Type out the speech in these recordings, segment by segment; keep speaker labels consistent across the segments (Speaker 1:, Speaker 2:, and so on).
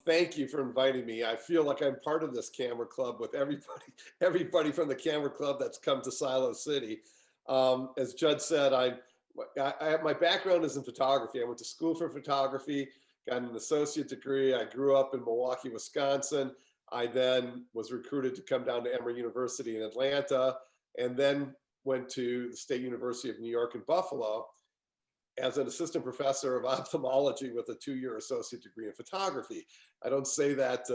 Speaker 1: thank you for inviting me. I feel like I'm part of this camera club with everybody, everybody from the camera club that's come to Silo City. As Judd said, my background is in photography. I went to school for photography, got an associate degree. I grew up in Milwaukee, Wisconsin. I then was recruited to come down to Emory University in Atlanta, and then went to the State University of New York in Buffalo as an assistant professor of ophthalmology with a 2-year associate degree in photography. I don't say that,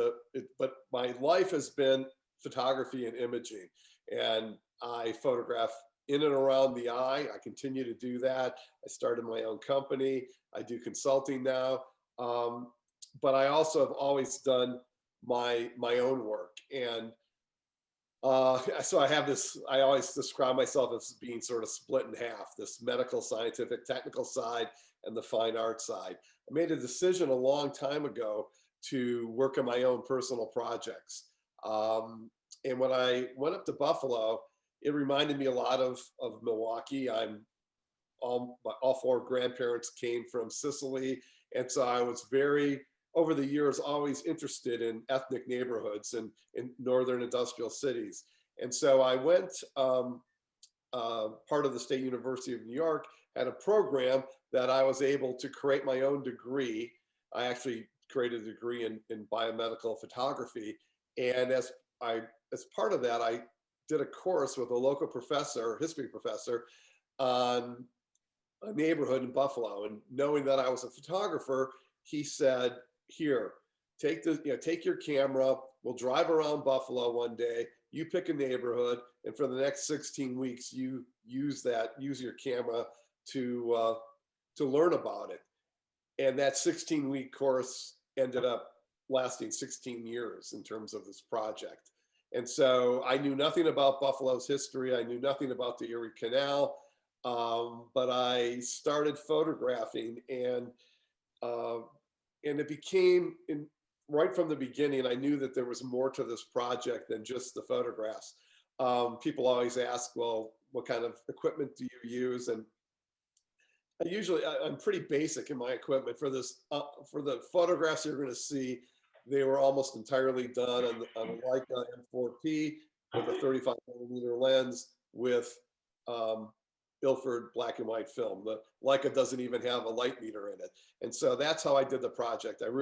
Speaker 1: but my life has been photography and imaging. And I photograph in and around the eye. I continue to do that. I started my own company. I do consulting now. But I also have always done my own work. And so I have this, I always describe myself as being sort of split in half, this medical, scientific, technical side and the fine art side. I made a decision a long time ago to work on my own personal projects. And when I went up to Buffalo, it reminded me a lot of Milwaukee. All 4 grandparents came from Sicily. And so I was over the years, always interested in ethnic neighborhoods and in northern industrial cities. And so I went, part of the State University of New York had a program that I was able to create my own degree. I actually created a degree in biomedical photography. And as part of that, I did a course with a local professor, history professor, on a neighborhood in Buffalo. And knowing that I was a photographer, he said, here, take your camera. We'll drive around Buffalo one day. You pick a neighborhood, and for the next 16 weeks, you use your camera to learn about it. And that 16-week course ended up lasting 16 years in terms of this project. And so I knew nothing about Buffalo's history. I knew nothing about the Erie Canal, but I started photographing, and it became, right from the beginning, I knew that there was more to this project than just the photographs. People always ask, well, what kind of equipment do you use? And I'm pretty basic in my equipment for this. For the photographs you're going to see, they were almost entirely done on a Leica M4P with a 35mm lens with Ilford black and white film. The Leica doesn't even have a light meter in it. And so that's how I did the project. I've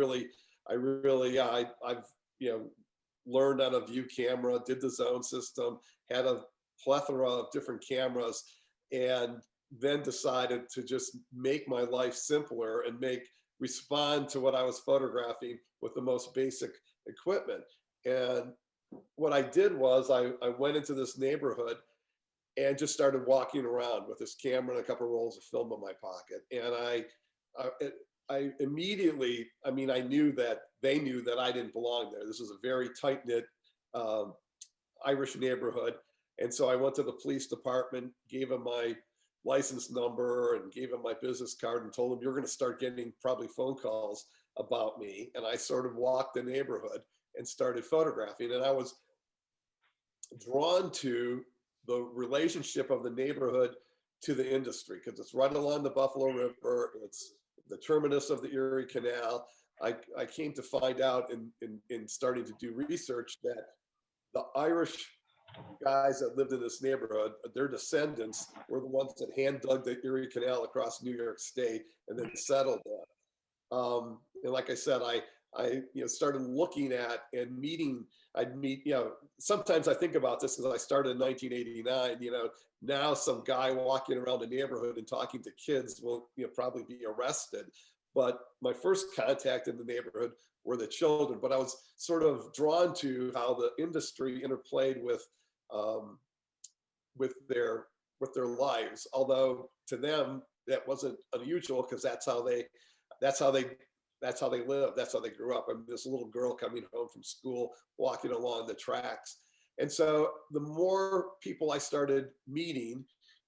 Speaker 1: learned on a view camera, did the zone system, had a plethora of different cameras, and then decided to just make my life simpler and respond to what I was photographing with the most basic equipment. And what I did was I went into this neighborhood and just started walking around with this camera and a couple of rolls of film in my pocket. And I immediately, I knew that they knew that I didn't belong there. This was a very tight-knit Irish neighborhood. And so I went to the police department, gave them my license number and gave them my business card and told them, you're going to start getting probably phone calls about me. And I sort of walked the neighborhood and started photographing. And I was drawn to the relationship of the neighborhood to the industry, because it's right along the Buffalo River. It's the terminus of the Erie Canal. I came to find out in starting to do research that the Irish guys that lived in this neighborhood, their descendants were the ones that hand dug the Erie Canal across New York State and then settled there. And like I said, I started looking at and meeting. I'd meet, sometimes I think about this because I started in 1989. Now some guy walking around the neighborhood and talking to kids will probably be arrested. But my first contact in the neighborhood were the children. But I was sort of drawn to how the industry interplayed with their lives. Although to them that wasn't unusual, because that's how they lived. That's how they grew up. This little girl coming home from school, walking along the tracks. And so the more people I started meeting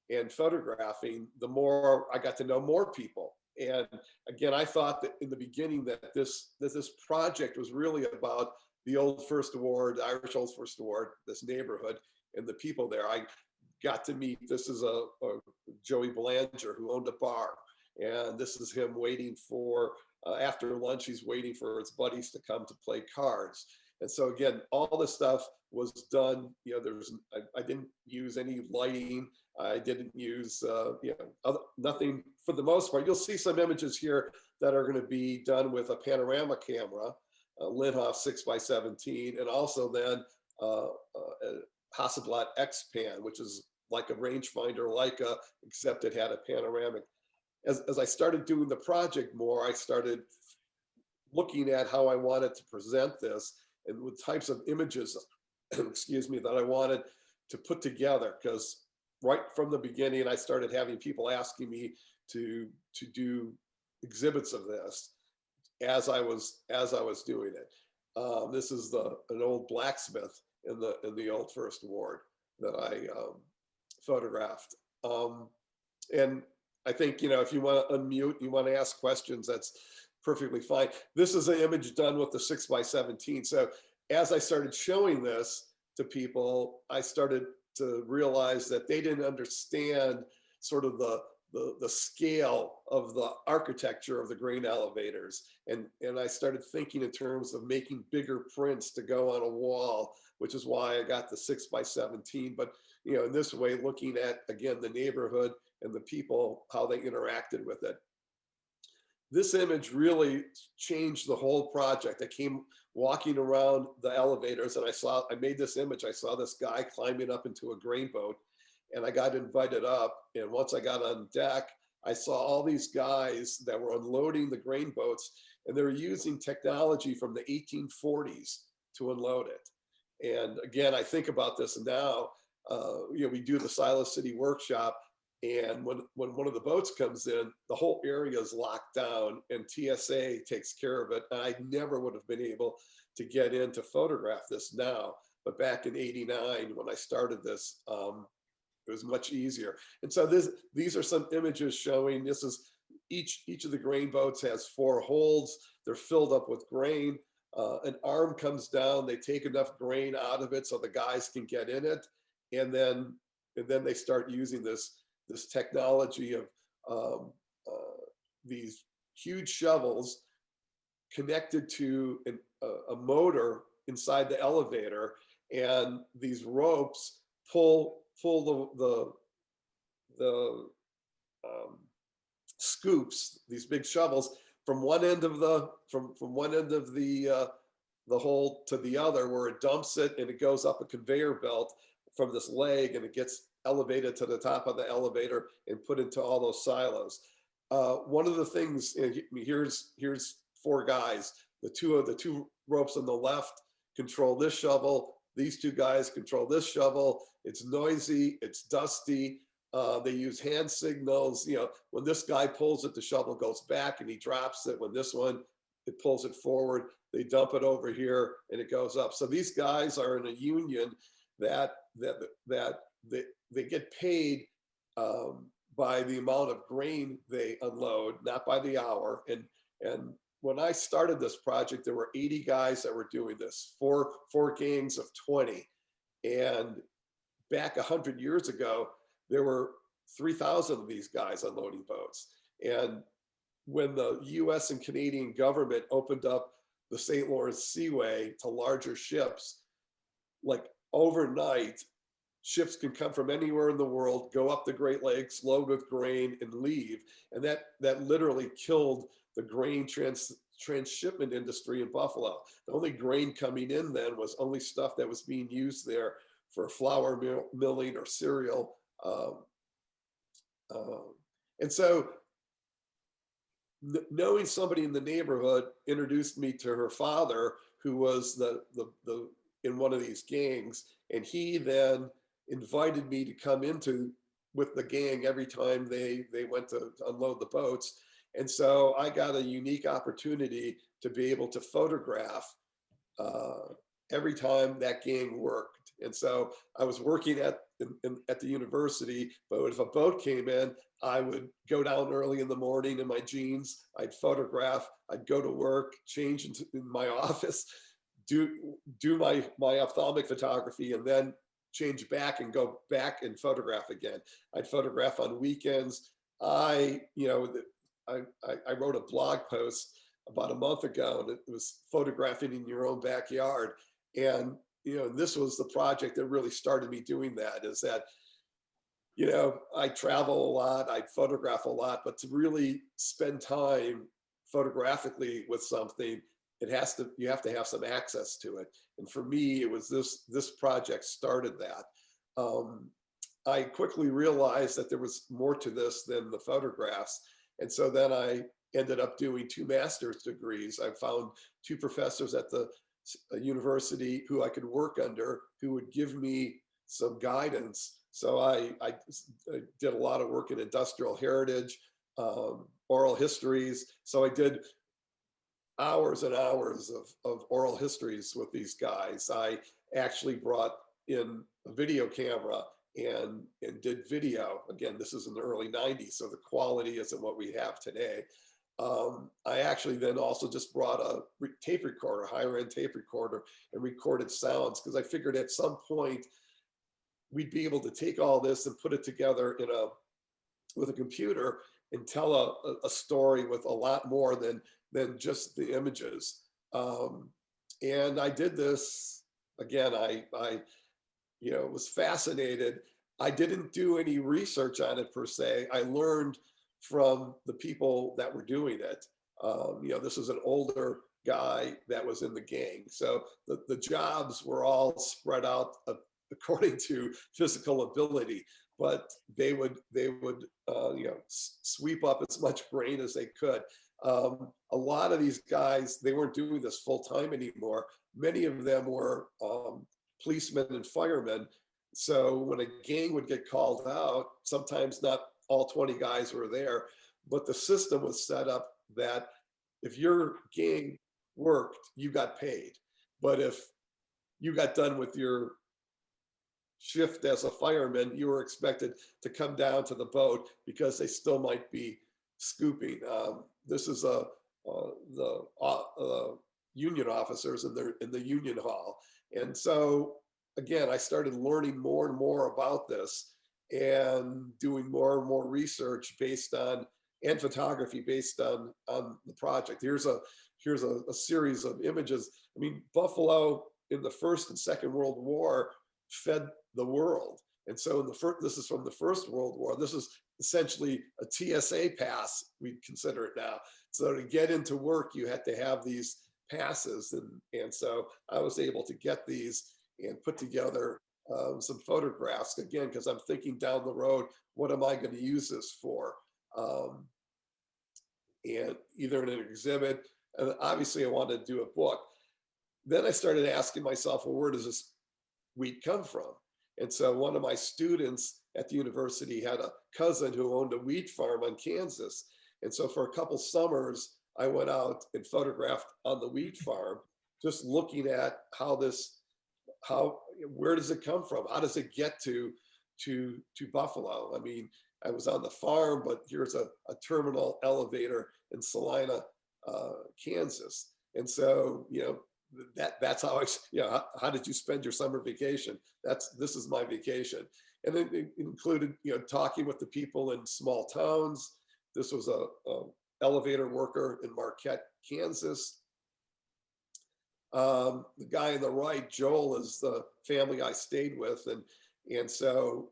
Speaker 1: and photographing, the more I got to know more people. And again, I thought that in the beginning that this project was really about the Old First Ward, the Irish Old First Ward, this neighborhood and the people there. I got to meet, this is a Joey Belanger who owned a bar. And this is him waiting for after lunch, he's waiting for his buddies to come to play cards. And so again, all this stuff was done. You know, I didn't use any lighting. I didn't use nothing for the most part. You'll see some images here that are going to be done with a panorama camera, a Linhof 6x17, and also then a Hasselblad X-Pan, which is like a rangefinder Leica, except it had a panoramic. As I started doing the project more, I started looking at how I wanted to present this and what types of images, excuse me, that I wanted to put together. Because right from the beginning, I started having people asking me to do exhibits of this as I was doing it. This is an old blacksmith in the old First Ward that I photographed. And I think, you know, if you want to unmute, you want to ask questions, that's perfectly fine. This is an image done with the 6x17. So as I started showing this to people, I started to realize that they didn't understand sort of the scale of the architecture of the grain elevators. And I started thinking in terms of making bigger prints to go on a wall, which is why I got the 6x17. But, you know, in this way, looking at, again, the neighborhood and the people, how they interacted with it. This image really changed the whole project. I came walking around the elevators and I made this image. I saw this guy climbing up into a grain boat and I got invited up. And once I got on deck, I saw all these guys that were unloading the grain boats and they were using technology from the 1840s to unload it. And again, I think about this now, you know, we do the Silo City workshop. And when one of the boats comes in, the whole area is locked down and TSA takes care of it. And I never would have been able to get in to photograph this now. But back in '89, when I started this, it was much easier. And so these are some images showing, this is each of the grain boats has 4 holds. They're filled up with grain. An arm comes down, they take enough grain out of it so the guys can get in it. And then they start using this technology of these huge shovels connected to a motor inside the elevator, and these ropes pull the scoops, these big shovels, from one end of the the hole to the other, where it dumps it and it goes up a conveyor belt from this leg and it gets elevated to the top of the elevator and put into all those silos. One of the things, here's 4 guys. The two ropes on the left control this shovel. These 2 guys control this shovel. It's noisy, it's dusty. They use hand signals. You know, when this guy pulls it, the shovel goes back and he drops it. When this one, it pulls it forward, they dump it over here and it goes up. So these guys are in a union that they get paid by the amount of grain they unload, not by the hour. And when I started this project, there were 80 guys that were doing this, four gangs of 20. And back 100 years ago, there were 3,000 of these guys unloading boats. And when the US and Canadian government opened up the St. Lawrence Seaway to larger ships, like overnight, ships can come from anywhere in the world, go up the Great Lakes, load with grain and leave. And that literally killed the grain transshipment industry in Buffalo. The only grain coming in then was only stuff that was being used there for flour milling or cereal. And so knowing somebody in the neighborhood introduced me to her father, who was in one of these gangs. And he then invited me to come with the gang every time they went to unload the boats. And so I got a unique opportunity to be able to photograph every time that gang worked. And so I was working at the university, but if a boat came in, I would go down early in the morning in my jeans, I'd photograph, I'd go to work, change in my office, do my ophthalmic photography, and then change back and go back and photograph again. I'd photograph on weekends. I wrote a blog post about a month ago, and it was photographing in your own backyard. And, this was the project that really started me doing that, is that, I travel a lot, I photograph a lot, but to really spend time photographically with something, you have to have some access to it. And for me, it was this project started that. Um, I quickly realized that there was more to this than the photographs. And so then I ended up doing 2 master's degrees. I found 2 professors at the university who I could work under, who would give me some guidance. So I did a lot of work in industrial heritage, oral histories. So I did hours and hours of oral histories with these guys. I actually brought in a video camera and did video. Again, this is in the early 90s, so the quality isn't what we have today. I actually then also just brought a tape recorder, higher end tape recorder, and recorded sounds, because I figured at some point we'd be able to take all this and put it together with a computer and tell a story with a lot more than just the images. And I did this again. I was fascinated. I didn't do any research on it per se. I learned from the people that were doing it. This was an older guy that was in the gang. So the jobs were all spread out according to physical ability, but they would sweep up as much grain as they could. A lot of these guys, they weren't doing this full time anymore. Many of them were policemen and firemen. So when a gang would get called out, sometimes not all 20 guys were there, but the system was set up that if your gang worked, you got paid. But if you got done with your shift as a fireman, you were expected to come down to the boat because they still might be scooping. This is the union officers in the union hall. And so again, I started learning more and more about this and doing more and more research and photography based on the project. Here's a series of images. I mean, Buffalo in the First and Second World War fed the world. And so this is from the First World War. This is essentially a TSA pass, we consider it now. So to get into work, you had to have these passes. And so I was able to get these and put together some photographs, again, because I'm thinking down the road, what am I going to use this for? And either in an exhibit, and obviously I wanted to do a book. Then I started asking myself, well, where does this wheat come from? And so one of my students at the university had a cousin who owned a wheat farm on Kansas. And so for a couple summers, I went out and photographed on the wheat farm, just looking at where does it come from? How does it get to Buffalo? I mean, I was on the farm, but here's a terminal elevator in Salina, Kansas. And so, that's how how did you spend your summer vacation? This is my vacation. And then it included, talking with the people in small towns. This was a elevator worker in Marquette, Kansas. The guy on the right, Joel, is the family I stayed with. And so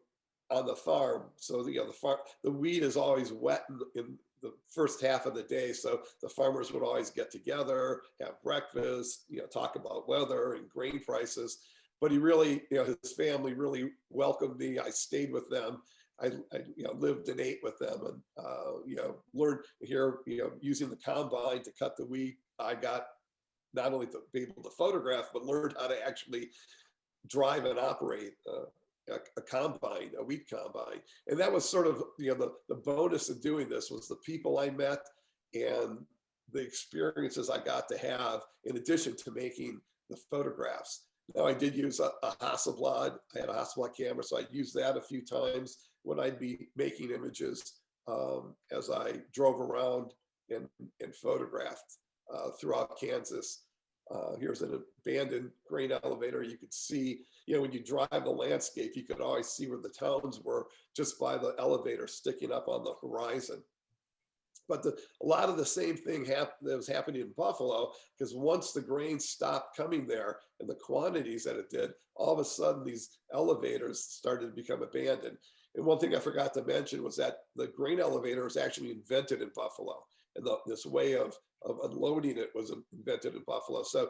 Speaker 1: on the farm, so the wheat is always wet in the first half of the day. So the farmers would always get together, have breakfast, talk about weather and grain prices. But he really, his family really welcomed me. I stayed with them. I lived and ate with them, and learned here, using the combine to cut the wheat. I got not only to be able to photograph, but learned how to actually drive and operate a combine, a wheat combine. And that was sort of, the bonus of doing this was the people I met and the experiences I got to have in addition to making the photographs. Now I did use a Hasselblad. I had a Hasselblad camera, so I'd use that a few times when I'd be making images as I drove around and photographed throughout Kansas. Here's an abandoned grain elevator. You could see, when you drive the landscape, you could always see where the towns were just by the elevator sticking up on the horizon. But a lot of the same thing that was happening in Buffalo, because once the grain stopped coming there and the quantities that it did, all of a sudden these elevators started to become abandoned. And one thing I forgot to mention was that the grain elevator was actually invented in Buffalo, and this way of unloading it was invented in Buffalo. So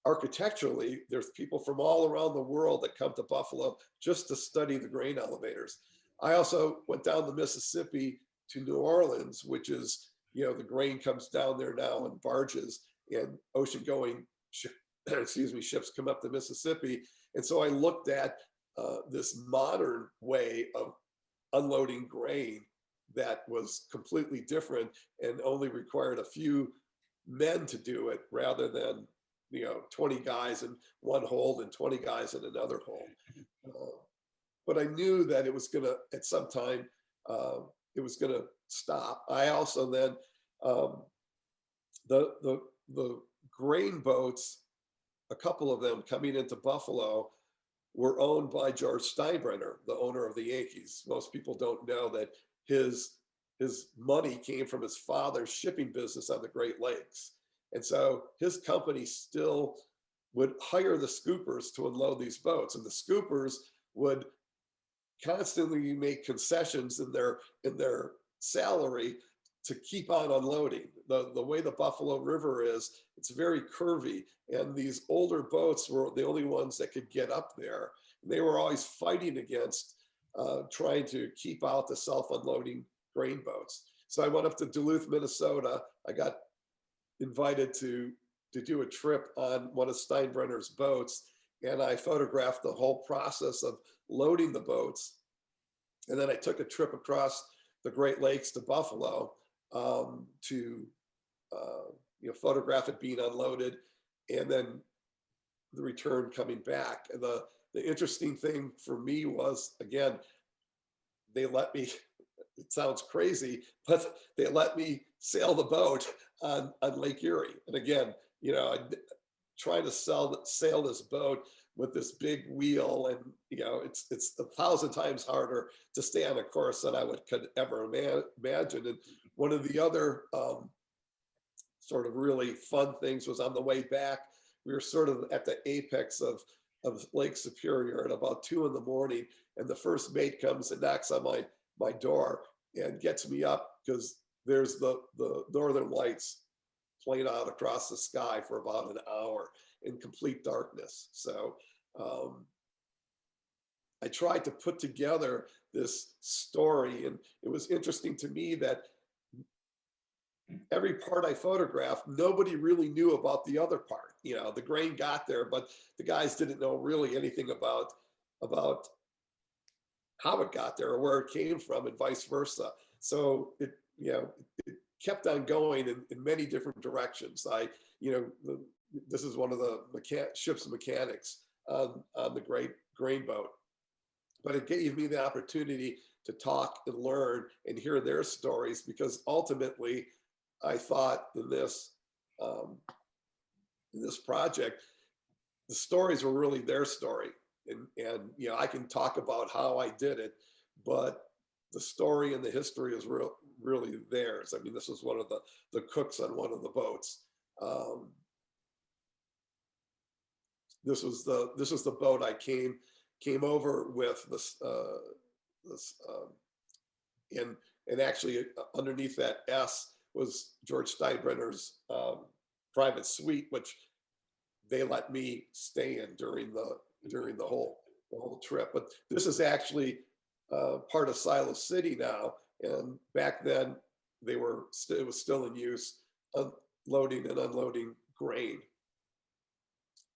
Speaker 1: architecturally, there's people from all around the world that come to Buffalo just to study the grain elevators. I also went down the Mississippi to New Orleans, which is, the grain comes down there now in barges, and ocean going, excuse me, ships come up the Mississippi. And so I looked at this modern way of unloading grain that was completely different and only required a few men to do it rather than 20 guys in one hold and 20 guys in another hold. But I knew that it was going to, at some time, it was going to stop. I also then, the grain boats, a couple of them coming into Buffalo, were owned by George Steinbrenner, the owner of the Yankees. Most people don't know that his money came from his father's shipping business on the Great Lakes. And so his company still would hire the scoopers to unload these boats, and the scoopers would constantly make concessions in their salary to keep on unloading. The way the Buffalo River is, it's very curvy, and these older boats were the only ones that could get up there. And they were always fighting against trying to keep out the self-unloading grain boats. So I went up to Duluth, Minnesota. I got invited to do a trip on one of Steinbrenner's boats, and I photographed the whole process of loading the boats. And then I took a trip across the Great Lakes to Buffalo to photograph it being unloaded, and then the return coming back. And the interesting thing for me was, again, they let me, it sounds crazy, but they let me sail the boat on Lake Erie. And again, I trying to sail this boat with this big wheel, and it's 1,000 times harder to stay on a course than I could ever imagine. And one of the other sort of really fun things was, on the way back, we were sort of at the apex of Lake Superior at about 2 a.m, and the first mate comes and knocks on my door and gets me up, because there's the northern lights playing out across the sky for about an hour in complete darkness. So I tried to put together this story, and it was interesting to me that every part I photographed, nobody really knew about the other part. The grain got there, but the guys didn't know really anything about how it got there or where it came from, and vice versa. So it kept on going in many different directions. This is one of the ship's mechanics on the great grain boat, but it gave me the opportunity to talk and learn and hear their stories, because ultimately I thought in this project, the stories were really their story. And I can talk about how I did it, but the story and the history is really theirs. I mean, this was one of the cooks on one of the boats. This was the boat I came over with and actually underneath that S was George Steinbrenner's private suite, which they let me stay in during the whole trip. But this is actually part of Silo City now, and back then it was still in use, loading and unloading grain.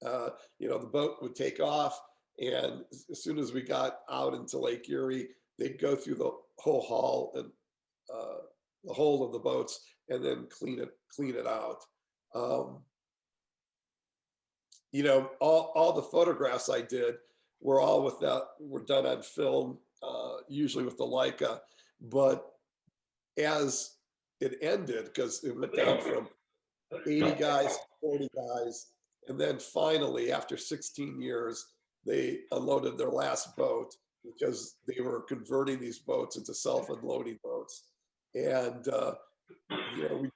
Speaker 1: The boat would take off, and as soon as we got out into Lake Erie, they'd go through the whole hull and the whole of the boats, and then clean it out. All the photographs I did were done on film, usually with the Leica. But as it ended, because it went down from 80 guys to 40 guys, and then finally, after 16 years, they unloaded their last boat, because they were converting these boats into self-unloading boats. And you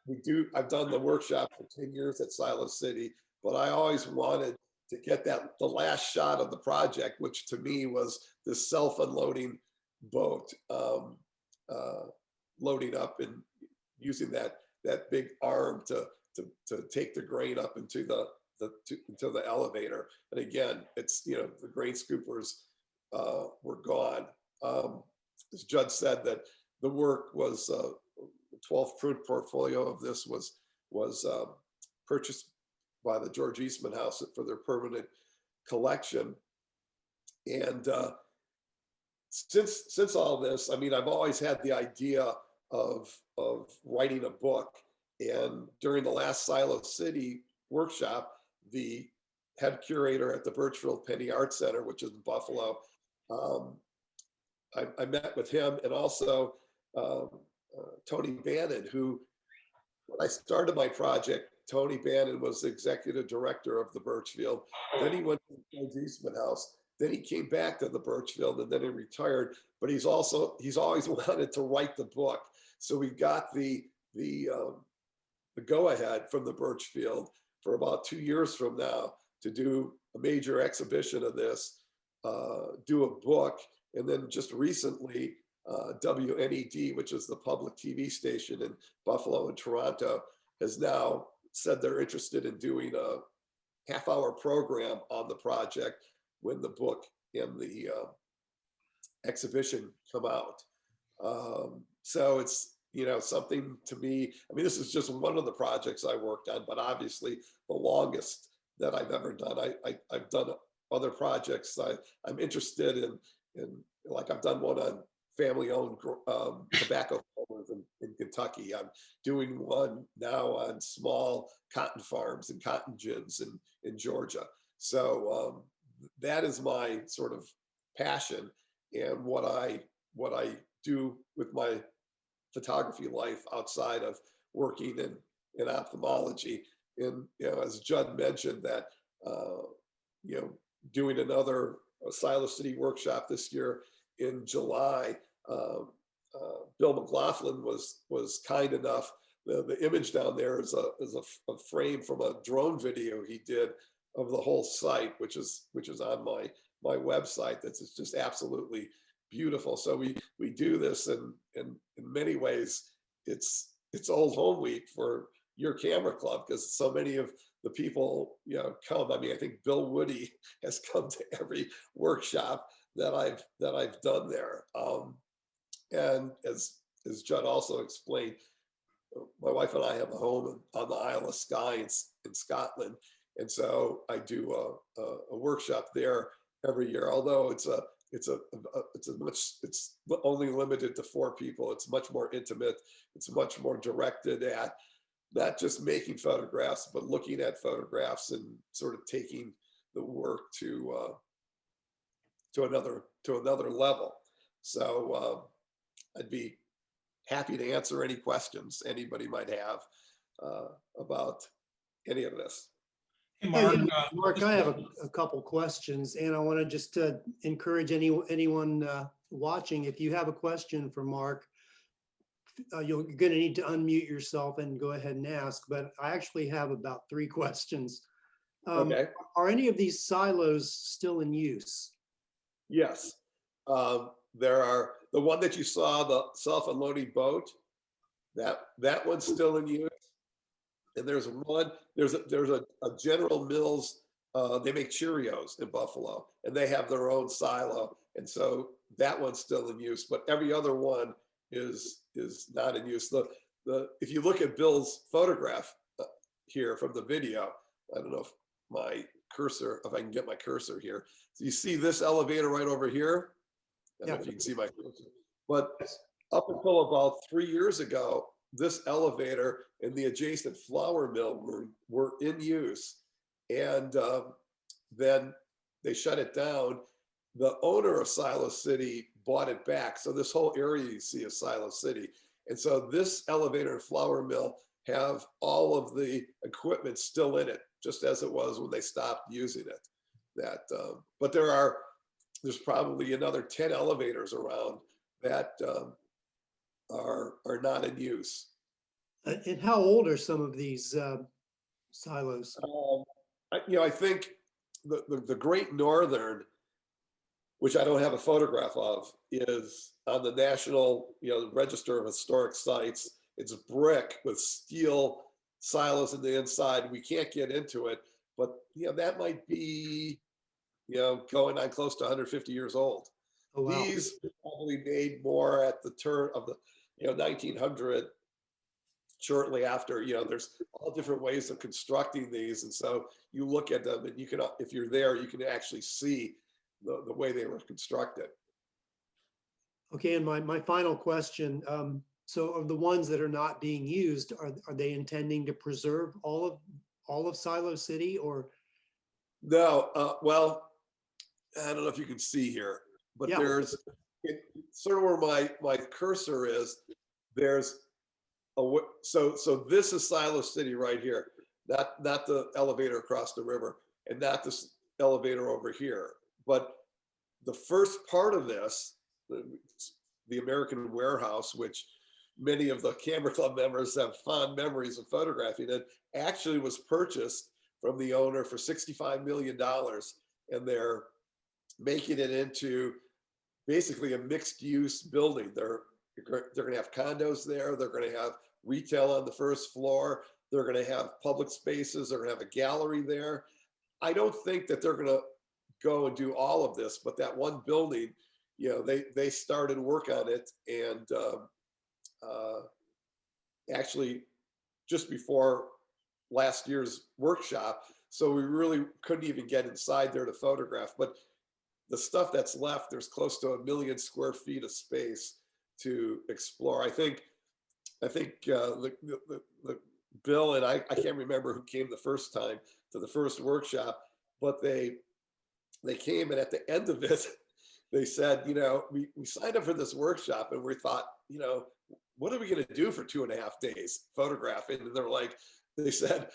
Speaker 1: know, I've done the workshop for 10 years at Silo City, but I always wanted to get the last shot of the project, which to me was this self-unloading boat, uh, loading up and using that big arm to take the grain up into into the elevator. And again, it's, you know, the grain scoopers were gone. As Judd said, that the work was 12th print portfolio of this was purchased by the George Eastman House for their permanent collection. And since all this, I mean, I've always had the idea of writing a book. And during the last Silo City workshop, the head curator at the Birchfield Penny Art Center, which is in Buffalo, um, I met with him, and also um, Tony Bannon, who, when I started my project, Tony Bannon was the executive director of the Birchfield. Then he went to the George Eastman House. Then he came back to the Birchfield, and then he retired. But he's always wanted to write the book. So we got the go ahead from the Birchfield for about 2 years from now to do a major exhibition of this, do a book, and then just recently, WNED, which is the public TV station in Buffalo and Toronto, has now said they're interested in doing a half-hour program on the project when the book and the exhibition come out. So it's, you know, something to me. I mean, this is just one of the projects I worked on, but obviously the longest that I've ever done. I've done other projects. I'm interested in, like, I've done one on family-owned tobacco farmers in Kentucky. I'm doing one now on small cotton farms and cotton gins in Georgia. So that is my sort of passion, and what I do with my photography life outside of working in ophthalmology. And, you know, as Judd mentioned, that you know, doing another Silo City workshop this year in July. Bill McLaughlin was kind enough. The image down there is a frame from a drone video he did of the whole site, which is on my website. That's just absolutely beautiful. So we do this, and in many ways, it's Old Home Week for your camera club, because so many of the people, you know, come. I mean, I think Bill Woody has come to every workshop that I've done there. And as Judd also explained, my wife and I have a home on the Isle of Skye in Scotland, and so I do a workshop there every year. Although it's only limited to 4 people. It's much more intimate. It's much more directed at not just making photographs, but looking at photographs and sort of taking the work to another level. So I'd be happy to answer any questions anybody might have about any of this.
Speaker 2: Hey,
Speaker 3: Mark,
Speaker 2: Mark, I have a couple questions, and I want to just encourage anyone watching, if you have a question for Mark, you're going to need to unmute yourself and go ahead and ask, but I actually have about 3 questions.
Speaker 1: Okay.
Speaker 2: Are any of these silos still in use?
Speaker 1: Yes. There are, the one that you saw, the self-unloading boat, that one's still in use. And there's a General Mills, they make Cheerios in Buffalo, and they have their own silo. And so that one's still in use, but every other one is not in use. If you look at Bill's photograph here from the video, I don't know if if I can get my cursor here. So you see this elevator right over here? I don't know if you can see my cursor. But up until about 3 years ago, this elevator and the adjacent flour mill were in use. And then they shut it down. The owner of Silo City bought it back. So this whole area you see is Silo City. And so this elevator and flour mill have all of the equipment still in it, just as it was when they stopped using it. But there's probably another 10 elevators around that are not in use.
Speaker 2: And how old are some of these silos?
Speaker 1: I think the Great Northern, which I don't have a photograph of, is on the National, Register of Historic Sites. It's brick with steel silos in the inside. We can't get into it, but that might be, going on close to 150 years old.
Speaker 2: Oh, wow.
Speaker 1: These were probably made more at the turn of the, 1900, shortly after. There's all different ways of constructing these, and so you look at them and you can, if you're there, you can actually see the way they were constructed.
Speaker 2: Okay, and my final question, so of the ones that are not being used, are they intending to preserve all of Silo City, or?
Speaker 1: No, well, I don't know if you can see here, but
Speaker 2: Yeah,
Speaker 1: there's sort of where my cursor is. There's so this is Silo City right here, not the elevator across the river, and not this elevator over here. But the first part of this, the American Warehouse, which many of the Camera Club members have fond memories of photographing, it actually was purchased from the owner for $65 million, and they're making it into basically a mixed use building. They're going to have condos there. They're going to have retail on the first floor. They're going to have public spaces. They're going to have a gallery there. I don't think that they're going to go and do all of this, but that one building, they started work on it, and actually just before last year's workshop. So we really couldn't even get inside there to photograph. But the stuff that's left, there's close to 1 million square feet of space to explore. I think the Bill and I can't remember who came the first time to the first workshop, but they came, and at the end of it, they said, we signed up for this workshop, and we thought, what are we going to do for 2.5 days photographing? And they said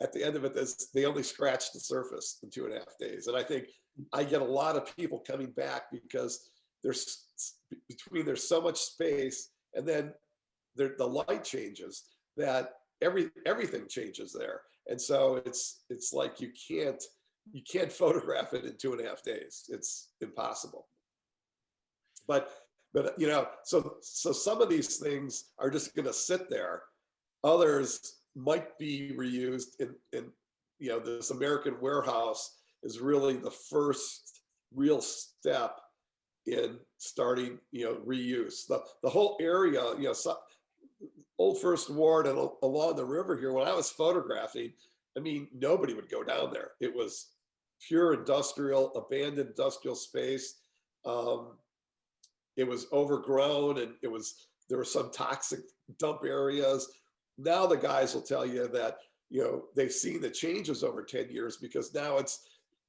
Speaker 1: at the end of it, they only scratched the surface in 2.5 days. And I think I get a lot of people coming back because there's so much space, and then the light changes, that everything changes there. And so it's like you can't photograph it in 2.5 days. It's impossible. But so some of these things are just going to sit there. Others might be reused. In this American Warehouse is really the first real step in starting reuse. The whole area, Old First Ward and along the river here, when I was photographing, I mean, nobody would go down there. It was pure industrial, abandoned industrial space. It was overgrown, and there were some toxic dump areas. Now the guys will tell you that they've seen the changes over 10 years, because now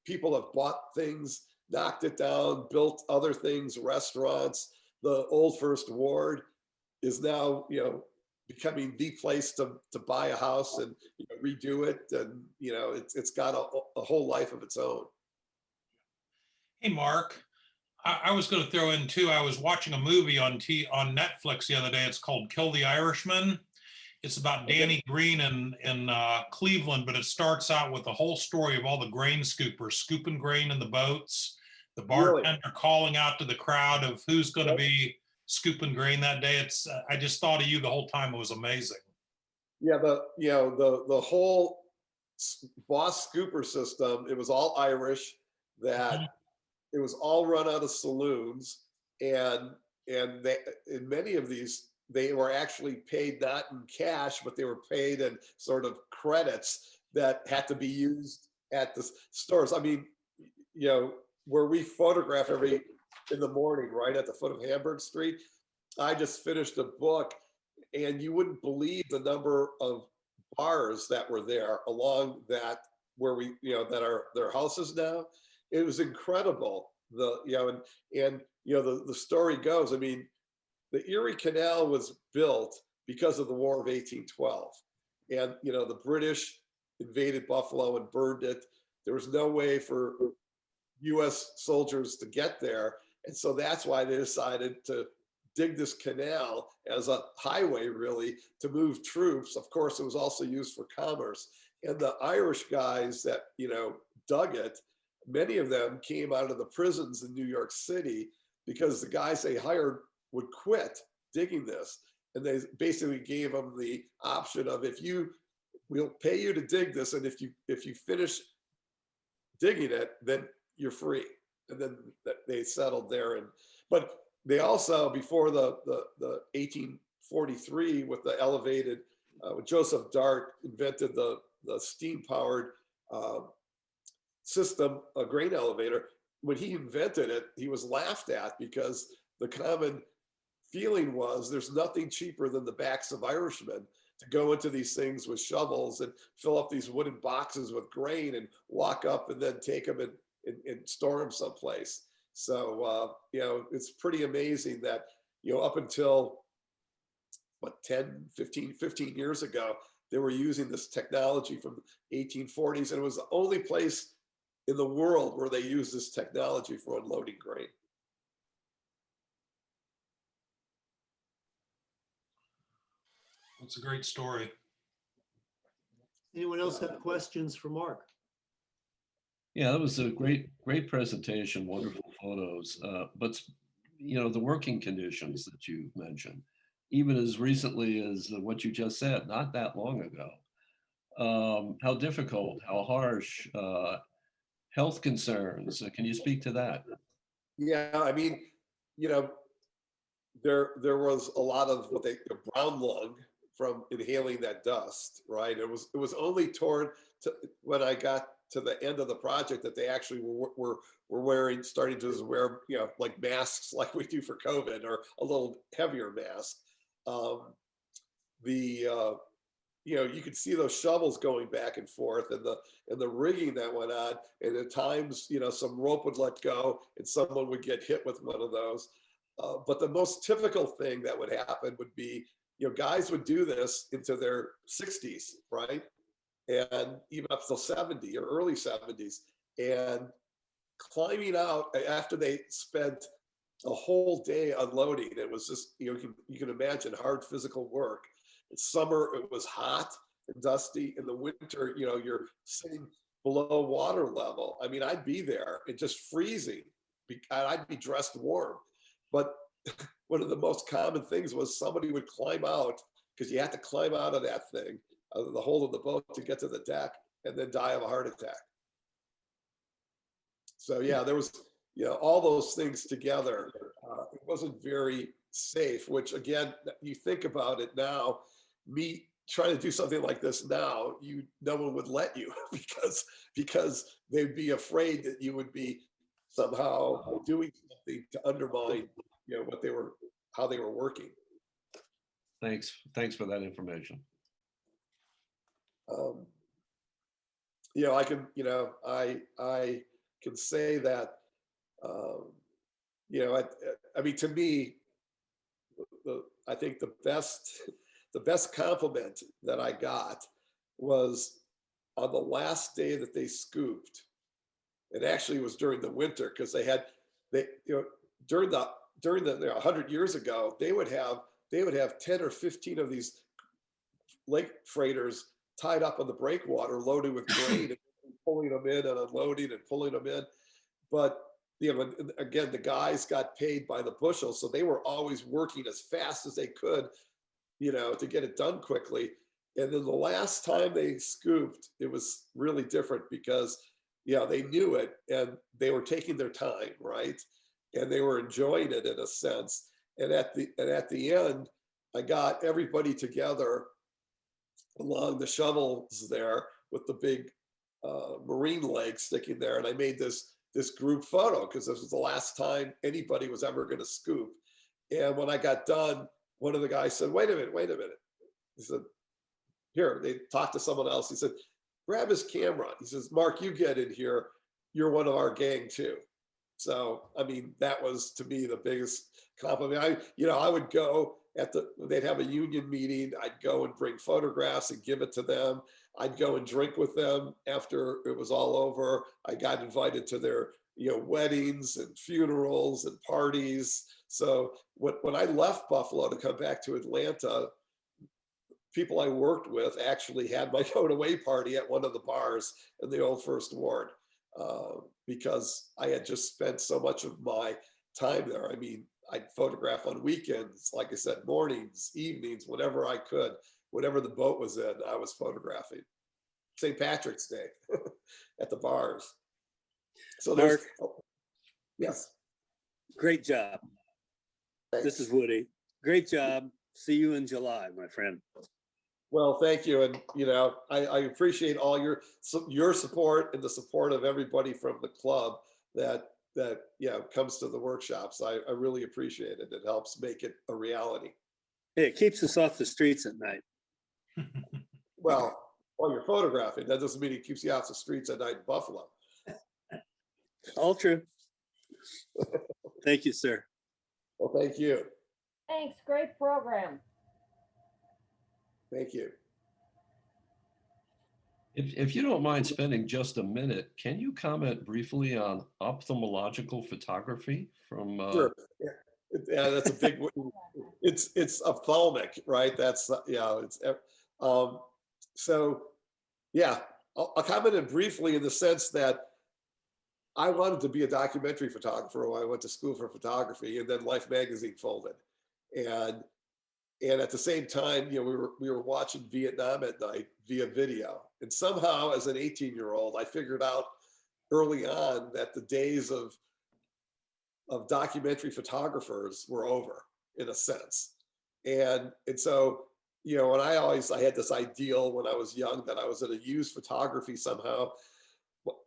Speaker 1: people have bought things, knocked it down, built other things, restaurants. The Old First Ward is now becoming the place to buy a house and redo it, and it's got a whole life of its own.
Speaker 3: Hey, Mark, I was going to throw in too. I was watching a movie on Netflix the other day. It's called Kill the Irishman. It's about Danny Green in Cleveland, but it starts out with the whole story of all the grain scoopers scooping grain in the boats, the bartender
Speaker 1: Really?
Speaker 3: calling out to the crowd of who's going to be scooping grain that day. I just thought of you the whole time. It was amazing.
Speaker 1: Yeah, the whole boss scooper system, it was all Irish. That it was all run out of saloons, and they, in many of these, they were actually paid not in cash, but they were paid in sort of credits that had to be used at the stores. I mean, where we photograph in the morning, right at the foot of Hamburg Street. I just finished a book, and you wouldn't believe the number of bars that were there along that, where that are their houses now. It was incredible. The story goes, I mean, the Erie Canal was built because of the War of 1812. And, the British invaded Buffalo and burned it. There was no way for US soldiers to get there. And so that's why they decided to dig this canal as a highway, really, to move troops. Of course, it was also used for commerce. And the Irish guys that, dug it, many of them came out of the prisons in New York City because the guys they hired would quit digging this. And they basically gave them the option of, we'll pay you to dig this, and if you finish digging it, then you're free. And then they settled there. But they also, before the 1843, with the elevated, when Joseph Dart invented the steam powered system, a grain elevator, when he invented it, he was laughed at because the common feeling was there's nothing cheaper than the backs of Irishmen to go into these things with shovels and fill up these wooden boxes with grain and walk up and then take them and store them someplace. So, it's pretty amazing that, up until 10, 15 years ago, they were using this technology from the 1840s, and it was the only place in the world where they used this technology for unloading grain.
Speaker 3: That's a great story.
Speaker 2: Anyone else have questions for Mark?
Speaker 4: Yeah, that was a great presentation, wonderful photos. But the working conditions that you mentioned, even as recently as what you just said, not that long ago, how difficult, how harsh, health concerns. Can you speak to that?
Speaker 1: Yeah, I mean, there was a lot of brown lung from inhaling that dust, right? It was only when I got to the end of the project that they actually were starting to wear, like masks like we do for COVID, or a little heavier mask. You could see those shovels going back and forth, and the rigging that went on, and at times, some rope would let go and someone would get hit with one of those. But the most typical thing that would happen would be, guys would do this into their 60s, right? And even up till 70 or early 70s, and climbing out after they spent a whole day unloading. It was just, you can imagine hard physical work. In summer, it was hot and dusty. In the winter, you're sitting below water level. I mean, I'd be there and just freezing. I'd be dressed warm. But one of the most common things was somebody would climb out, because you had to climb out of that thing, out of the hole of the boat, to get to the deck, and then die of a heart attack. So yeah, there was, all those things together. It wasn't very safe, which, again, you think about it now, me trying to do something like this now, no one would let you because they'd be afraid that you would be somehow doing something to undermine, how they were working.
Speaker 4: Thanks for that information.
Speaker 1: I can say that, I mean, to me, I think the best compliment that I got was on the last day that they scooped. It actually was during the winter, because during the 100 years ago, they would have 10 or 15 of these lake freighters tied up on the breakwater, loaded with grain, and pulling them in and unloading and pulling them in. But again, the guys got paid by the bushel, so they were always working as fast as they could, to get it done quickly. And then the last time they scooped, it was really different, because they knew it and they were taking their time, right? And they were enjoying it in a sense. And at the end, I got everybody together along the shovels there with the big marine leg sticking there, and I made this group photo, because this was the last time anybody was ever going to scoop. And when I got done, one of the guys said, wait a minute. He said, here, they talked to someone else. He said, grab his camera. He says, Mark, you get in here. You're one of our gang too. So, I mean, that was, to me, the biggest compliment. I would go they'd have a union meeting. I'd go and bring photographs and give it to them. I'd go and drink with them after it was all over. I got invited to their weddings and funerals and parties. So when I left Buffalo to come back to Atlanta, people I worked with actually had my going away party at one of the bars in the old First Ward, because I had just spent so much of my time there. I mean, I'd photograph on weekends, like I said, mornings, evenings, whenever I could, whenever the boat was in, I was photographing. St. Patrick's Day at the bars. So there's,
Speaker 5: Mark,
Speaker 1: yes,
Speaker 5: great job.
Speaker 1: thanks.
Speaker 5: This is Woody. Great job. See you in July, my friend.
Speaker 1: Well, thank you. And, I appreciate all your support and the support of everybody from the club that comes to the workshops. I really appreciate it. It helps make it a reality.
Speaker 5: Hey, it keeps us off the streets at night.
Speaker 1: Well, while you're photographing, that doesn't mean it keeps you off the streets at night in Buffalo.
Speaker 5: All true. Thank you, sir.
Speaker 1: Well, thank you.
Speaker 6: Thanks, great program.
Speaker 1: Thank you.
Speaker 4: If you don't mind spending just a minute, can you comment briefly on ophthalmological photography from?
Speaker 1: Sure. Yeah, that's a big. It's ophthalmic, right? That's It's so yeah. I'll comment it briefly in the sense that I wanted to be a documentary photographer when I went to school for photography, and then Life magazine folded, and at the same time, we were watching Vietnam at night via video, and somehow, as an 18-year-old, I figured out early on that the days of documentary photographers were over, in a sense, and so and I had this ideal when I was young that I was going to use photography somehow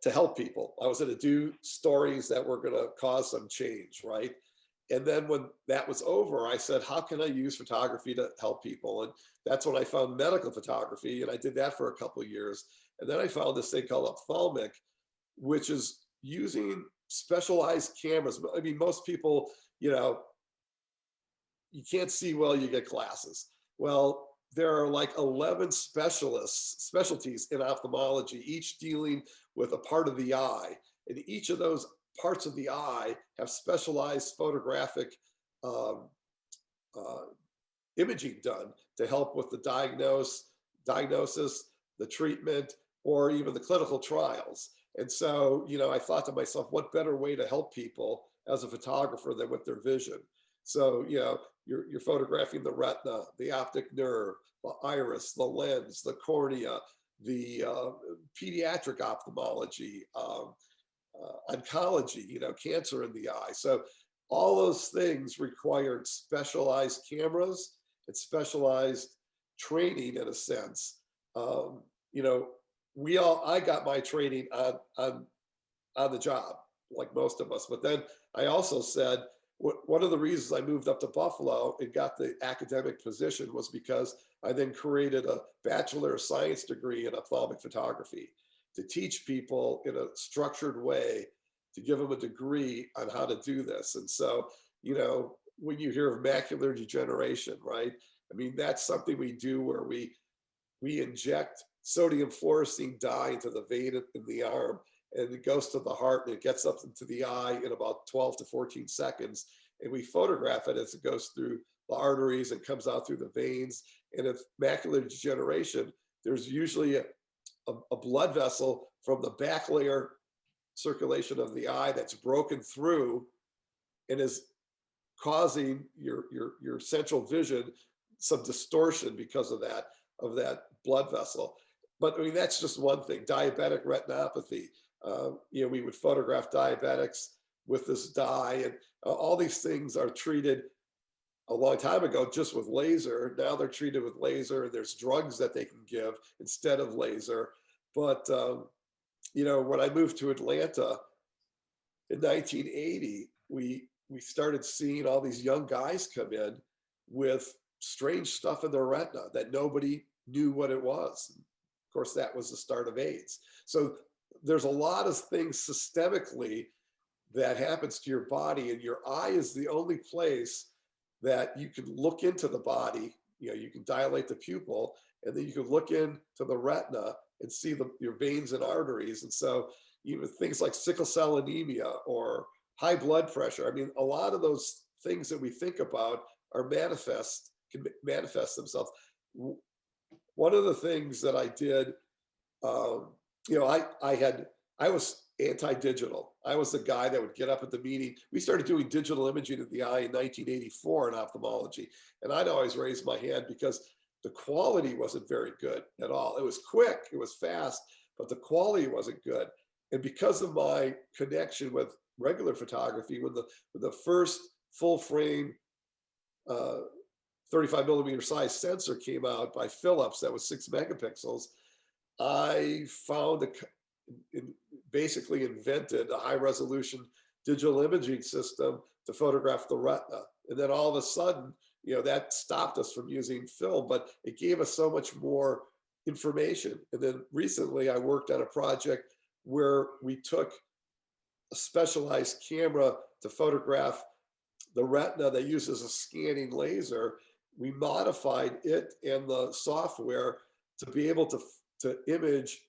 Speaker 1: to help people. I was going to do stories that were going to cause some change, right? And then when that was over, I said, how can I use photography to help people? And that's when I found medical photography, and I did that for a couple of years. And then I found this thing called ophthalmic, which is using specialized cameras. I mean, most people, you you can't see well, you get glasses. Well, there are like 11 specialties in ophthalmology, each dealing with a part of the eye. And each of those parts of the eye have specialized photographic imaging done to help with the diagnosis, the treatment, or even the clinical trials. And so, I thought to myself, what better way to help people as a photographer than with their vision? So, you're photographing the retina, the optic nerve, the iris, the lens, the cornea, the pediatric ophthalmology, oncology, cancer in the eye. So all those things required specialized cameras and specialized training in a sense. I got my training on the job, like most of us. But then I also said, one of the reasons I moved up to Buffalo and got the academic position was because I then created a Bachelor of Science degree in ophthalmic photography to teach people in a structured way, to give them a degree on how to do this. And so, when you hear of macular degeneration, right? I mean, that's something we do where we inject sodium fluorescein dye into the vein in the arm, and it goes to the heart and it gets up into the eye in about 12 to 14 seconds. And we photograph it as it goes through the arteries and comes out through the veins. And if macular degeneration, there's usually a blood vessel from the back layer circulation of the eye that's broken through and is causing your central vision some distortion because of that blood vessel. But I mean, that's just one thing. Diabetic retinopathy. We would photograph diabetics with this dye, and all these things are treated a long time ago just with laser. Now they're treated with laser, and there's drugs that they can give instead of laser. But when I moved to Atlanta in 1980, we started seeing all these young guys come in with strange stuff in their retina that nobody knew what it was. Of course, that was the start of AIDS. So there's a lot of things systemically that happens to your body, and your eye is the only place that you can look into the body. You can dilate the pupil, and then you can look into the retina and see your veins and arteries. And so, even things like sickle cell anemia or high blood pressure. I mean, a lot of those things that we think about are can manifest themselves. One of the things that I did, you know, I was anti-digital. I was the guy that would get up at the meeting. We started doing digital imaging of the eye in 1984 in ophthalmology. And I'd always raise my hand because the quality wasn't very good at all. It was quick, it was fast, but the quality wasn't good. And because of my connection with regular photography, when the first full frame 35 millimeter size sensor came out by Philips that was 6 megapixels, I found basically invented a high resolution digital imaging system to photograph the retina. And then all of a sudden, you know, that stopped us from using film, but it gave us so much more information. And then recently I worked on a project where we took a specialized camera to photograph the retina that uses a scanning laser. We modified it and the software to be able to image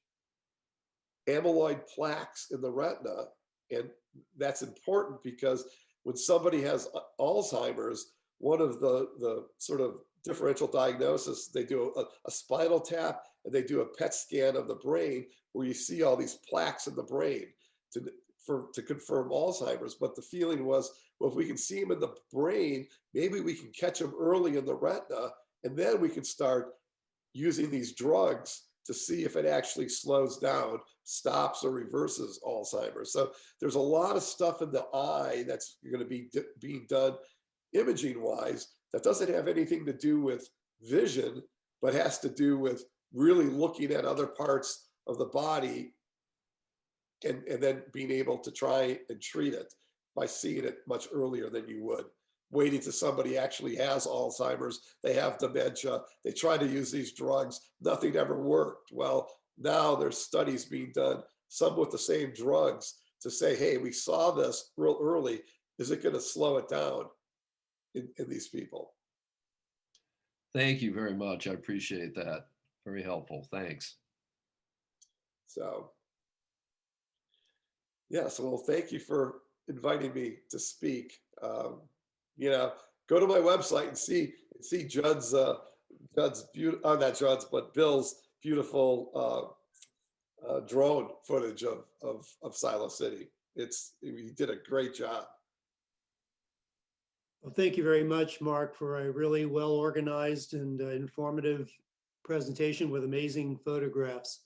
Speaker 1: amyloid plaques in the retina. And that's important because when somebody has Alzheimer's, one of the sort of differential diagnosis, they do a spinal tap and they do a PET scan of the brain where you see all these plaques in the brain to confirm Alzheimer's. But the feeling was, well, if we can see them in the brain, maybe we can catch them early in the retina, and then we can start using these drugs to see if it actually slows down, stops, or reverses Alzheimer's. So there's a lot of stuff in the eye that's going to be being done imaging wise that doesn't have anything to do with vision, but has to do with really looking at other parts of the body and then being able to try and treat it by seeing it much earlier than you would waiting till somebody actually has Alzheimer's, they have dementia, they try to use these drugs, nothing ever worked. Well, now there's studies being done, some with the same drugs, to say, hey, we saw this real early. Is it going to slow it down in these people?
Speaker 4: Thank you very much. I appreciate that. Very helpful. Thanks.
Speaker 1: So, yeah, so well, thank you for inviting me to speak. You know, go to my website and see Judd's beautiful, not Judd's, but Bill's beautiful drone footage of Silo City. He did a great job.
Speaker 2: Well, thank you very much, Mark, for a really well organized and informative presentation with amazing photographs.